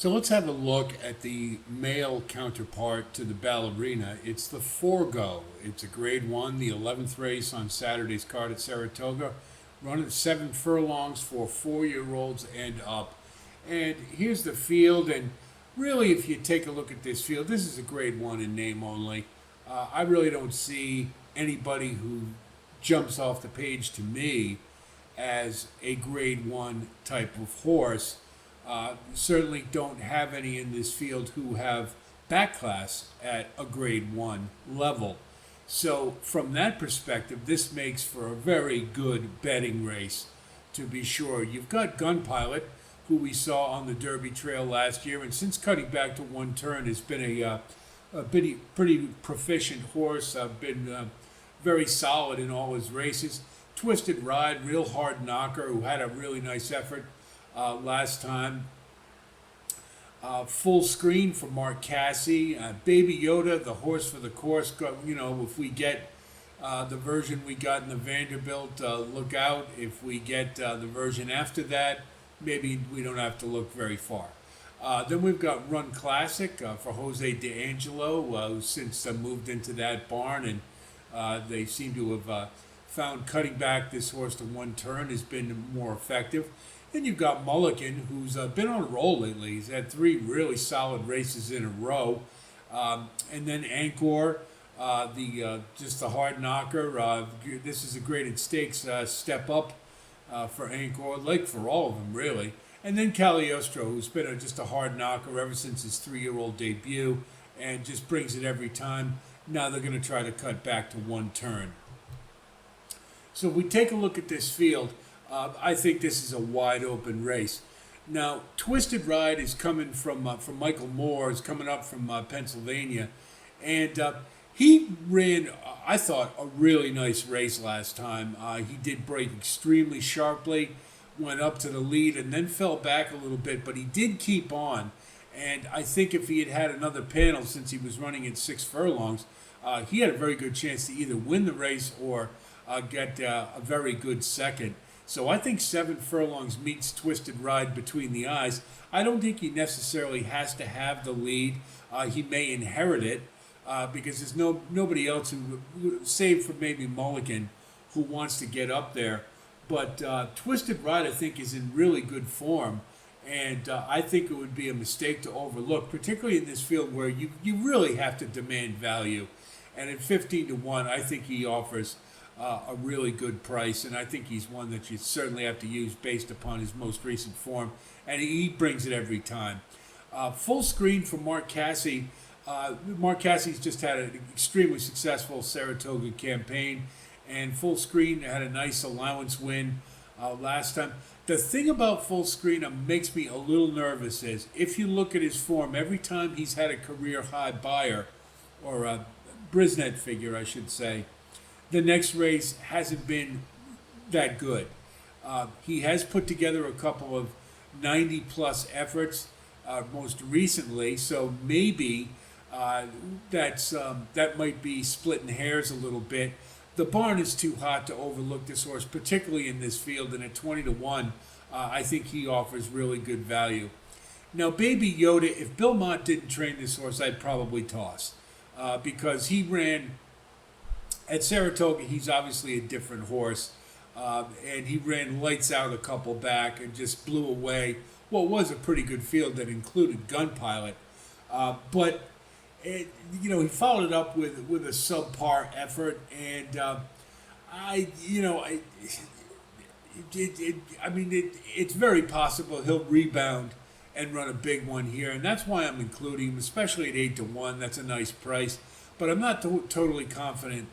So let's have a look at the male counterpart to the ballerina. It's the Forego. It's a grade one, the 11th race on Saturday's card at Saratoga, running 7 furlongs for 4-year-olds and up. And here's the field, and really, if you take a look at this field, this is a grade one in name only. I really don't see anybody who jumps off the page to me as a grade one type of horse. Certainly don't have any in this field who have back class at a grade one level. So from that perspective, this makes for a very good betting race, to be sure. You've got Gun Pilot, who we saw on the Derby Trail last year, and since cutting back to one turn has been a pretty proficient horse. Been very solid in all his races. Twisted Ride, real hard knocker, who had a really nice effort last time. Full Screen for Mark Casse. Baby Yoda, the horse for the course. If we get the version we got in the Vanderbilt, look out. If we get the version after that, maybe we don't have to look very far. Then we've got Run Classic for Jose D'Angelo, who's since moved into that barn, and they seem to have found cutting back this horse to one turn has been more effective. Then you've got Mulligan, who's been on a roll lately. He's had 3 really solid races in a row. And then Anchor, just the hard knocker. This is a graded stakes step up for Anchor, like for all of them, really. And then Cagliostro, who's been just a hard knocker ever since his 3-year-old debut and just brings it every time. Now they're going to try to cut back to one turn. So if we take a look at this field, I think this is a wide open race. Now, Twisted Ride is coming from Michael Moore, is coming up from Pennsylvania, and he ran, I thought, a really nice race last time. He did break extremely sharply, went up to the lead, and then fell back a little bit, but he did keep on. And I think if he had had another panel, since he was running at 6 furlongs, he had a very good chance to either win the race or get a very good second. So I think 7 furlongs meets Twisted Ride between the eyes. I don't think he necessarily has to have the lead. He may inherit it because there's nobody else who, save for maybe Mulligan, who wants to get up there. But Twisted Ride, I think, is in really good form. And I think it would be a mistake to overlook, particularly in this field where you really have to demand value. And at 15 to 1, I think he offers a really good price, and I think he's one that you certainly have to use based upon his most recent form, and he brings it every time. Full Screen for Mark Casse. Mark Casse's just had an extremely successful Saratoga campaign, and Full Screen had a nice allowance win last time. The thing about Full Screen that makes me a little nervous is if you look at his form, every time he's had a career high buyer, or a Brisnet figure, I should say, the next race hasn't been that good. He has put together a couple of 90-plus efforts most recently, so maybe that might be splitting hairs a little bit. The barn is too hot to overlook this horse, particularly in this field, and at 20 to 1, I think he offers really good value. Now, Baby Yoda, if Bill Mott didn't train this horse, I'd probably toss because he ran at Saratoga. He's obviously a different horse, and he ran lights out a couple back and just blew away what was a pretty good field that included Gun Pilot. But he followed it up with a subpar effort, and it's very possible he'll rebound and run a big one here, and that's why I'm including him, especially at 8 to 1. That's a nice price, but I'm not totally confident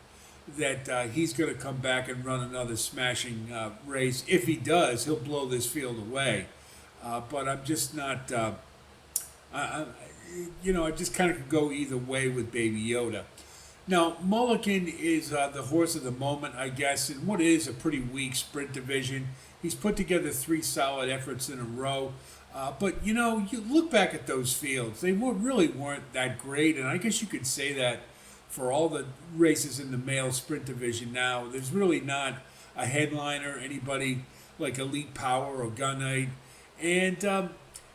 that he's going to come back and run another smashing race. If he does, he'll blow this field away. But I'm just not. I just kind of could go either way with Baby Yoda. Now, Mulligan is the horse of the moment, I guess, in what is a pretty weak sprint division. He's put together 3 solid efforts in a row. But, you look back at those fields. They really weren't that great, and I guess you could say that for all the races in the male sprint division now. There's really not a headliner, anybody like Elite Power or Gunite. And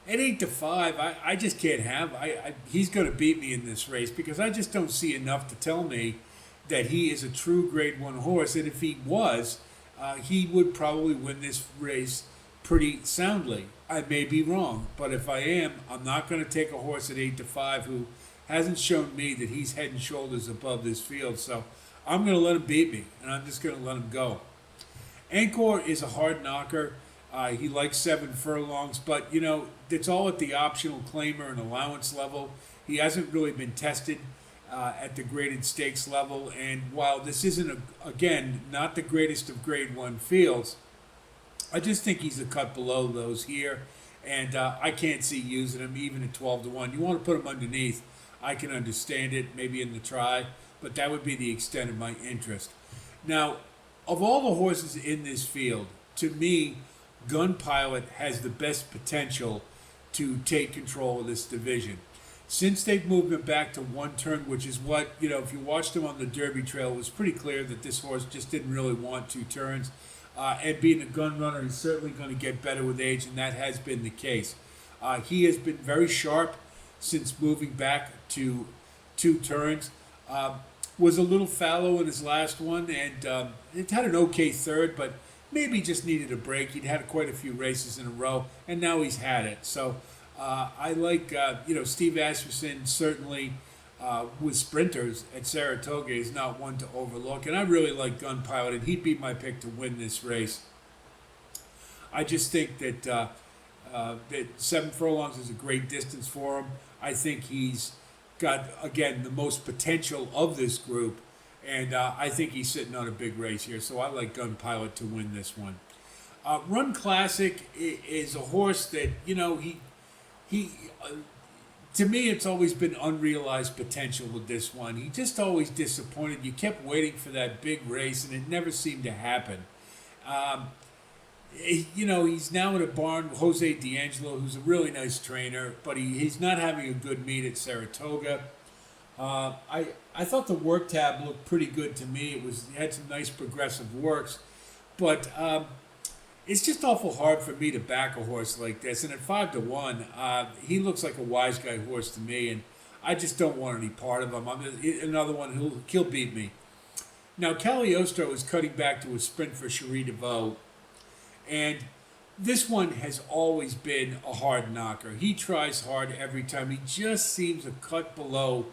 At 8-5, I just can't have. He's going to beat me in this race because I just don't see enough to tell me that he is a true Grade One horse. And if he was, he would probably win this race pretty soundly. I may be wrong, but if I am, I'm not going to take a horse at 8-5 who hasn't shown me that he's head and shoulders above this field. So I'm going to let him beat me, and I'm just going to let him go. Anchor is a hard knocker. He likes 7 furlongs, but it's all at the optional claimer and allowance level. He hasn't really been tested at the graded stakes level, and while this isn't again not the greatest of Grade One fields, I just think he's a cut below those here, and I can't see using him even at 12-1. You want to put him underneath, I can understand it, maybe in the try, but that would be the extent of my interest. Now, of all the horses in this field, to me, Gun Pilot has the best potential to take control of this division. Since they've moved him back to 1 turn, which is what, if you watched him on the Derby Trail, it was pretty clear that this horse just didn't really want 2 turns. And being a gun runner, he's certainly going to get better with age, and that has been the case. He has been very sharp since moving back to 2 turns. Was a little fallow in his last one, and it had an okay third, but maybe just needed a break. He'd had quite a few races in a row, and now he's had it. So I like, Steve Asmussen certainly with sprinters at Saratoga is not one to overlook, and I really like Gun Pilot, and he'd be my pick to win this race. I just think that 7 furlongs is a great distance for him. I think he's got, again, the most potential of this group, and I think he's sitting on a big race here, so I like Gun Pilot to win this one. Run Classic is a horse that, he to me, it's always been unrealized potential with this one. He just always disappointed. You kept waiting for that big race, and it never seemed to happen. He's now in a barn with Jose D'Angelo, who's a really nice trainer, but he's not having a good meet at Saratoga. I thought the work tab looked pretty good to me. It had some nice progressive works, but it's just awful hard for me to back a horse like this. And at 5-1, he looks like a wise guy horse to me, and I just don't want any part of him. I'm another one he'll beat me. Now, Cagliostro is cutting back to a sprint for Cherie DeVoe, and this one has always been a hard knocker. He tries hard every time. He just seems a cut below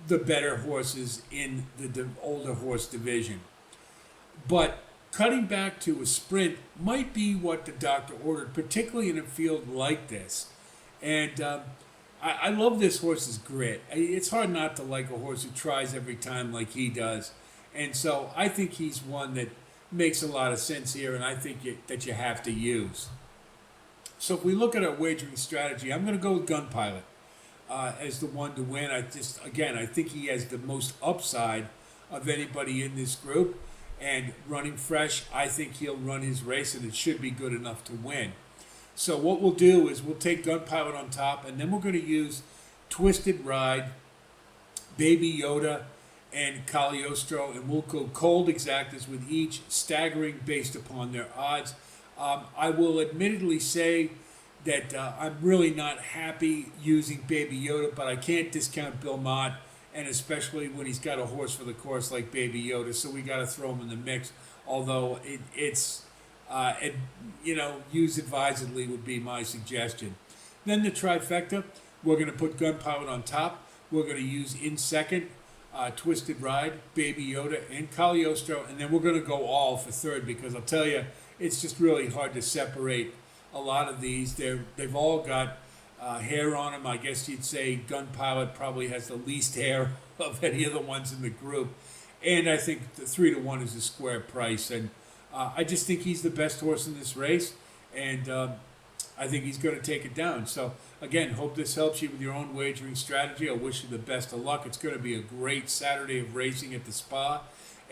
the better horses in the older horse division. But cutting back to a sprint might be what the doctor ordered, particularly in a field like this. And I love this horse's grit. It's hard not to like a horse who tries every time like he does. And so I think he's one that makes a lot of sense here, and I think that you have to use. So if we look at our wagering strategy, I'm going to go with Gun Pilot as the one to win. I think he has the most upside of anybody in this group. And running fresh, I think he'll run his race, and it should be good enough to win. So what we'll do is we'll take Gun Pilot on top, and then we're going to use Twisted Ride, Baby Yoda, and Cagliostro, and we'll go cold exactas with each, staggering based upon their odds. I will admittedly say that I'm really not happy using Baby Yoda, but I can't discount Bill Mott, and especially when he's got a horse for the course like Baby Yoda, so we got to throw him in the mix. Although use advisedly would be my suggestion. Then the trifecta, we're going to put Gun Pilot on top. We're going to use in second, Twisted Ride, Baby Yoda, and Cagliostro, and then we're going to go all for third, because I'll tell you, it's just really hard to separate a lot of these. They've all got hair on them. I guess you'd say Gun Pilot probably has the least hair of any of the ones in the group. And I think the 3-1 is a square price. And I just think he's the best horse in this race. And I think he's going to take it down. So, again, hope this helps you with your own wagering strategy. I wish you the best of luck. It's going to be a great Saturday of racing at the Spa.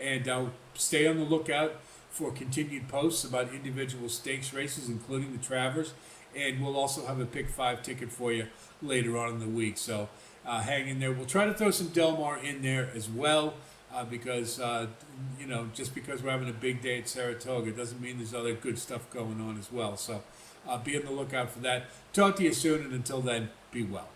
And stay on the lookout for continued posts about individual stakes races, including the Travers. And we'll also have a Pick 5 ticket for you later on in the week. So hang in there. We'll try to throw some Del Mar in there as well because, just because we're having a big day at Saratoga doesn't mean there's other good stuff going on as well. So Be on the lookout for that. Talk to you soon, and until then, be well.